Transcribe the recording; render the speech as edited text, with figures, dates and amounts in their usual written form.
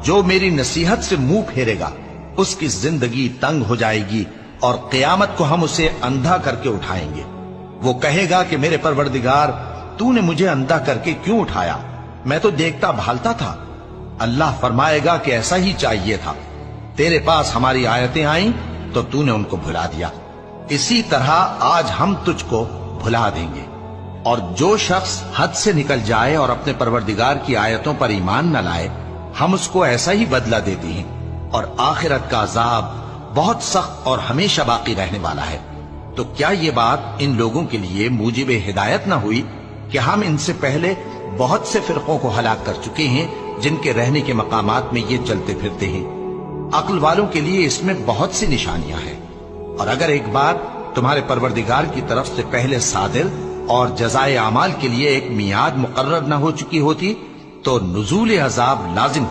जो मेरी नसीहत से मुंह फेरेगा उसकी जिंदगी तंग हो जाएगी और क़यामत को हम उसे अंधा करके उठाएंगे। वो कहेगा कि मेरे परवरदिगार, तूने मुझे अंधा करके क्यों उठाया? मैं तो देखता भालता था। अल्लाह फरमाएगा कि ऐसा ही चाहिए था। तेरे पास हमारी आयतें आईं तो तूने उनको भुला दिया। इसी तरह आज हम तुझको भुला देंगे। और जो शख्स हद से निकल जाए और अपने परवरदिगार की आयतों पर ईमान न लाए, हम उसको ऐसा ही बदला देते हैं। और आखिरत का अजाब बहुत सख्त और हमेशा बाकी रहने वाला है। तो क्या ये बात इन लोगों के लिए मूजिब हिदायत न हुई कि हम इनसे पहले बहुत से फिरकों को हलाक कर चुके हैं जिनके रहने के मकामात में ये चलते फिरते हैं। अक्ल वालों के लिए इसमें बहुत सी निशानियां हैं। और अगर एक बार तुम्हारे परवरदिगार की तरफ से पहले सादिर और जज़ाए अमाल के लिए एक मियाद मुकर्रर न हो चुकी होती तो नुज़ूल अज़ाब लाजिम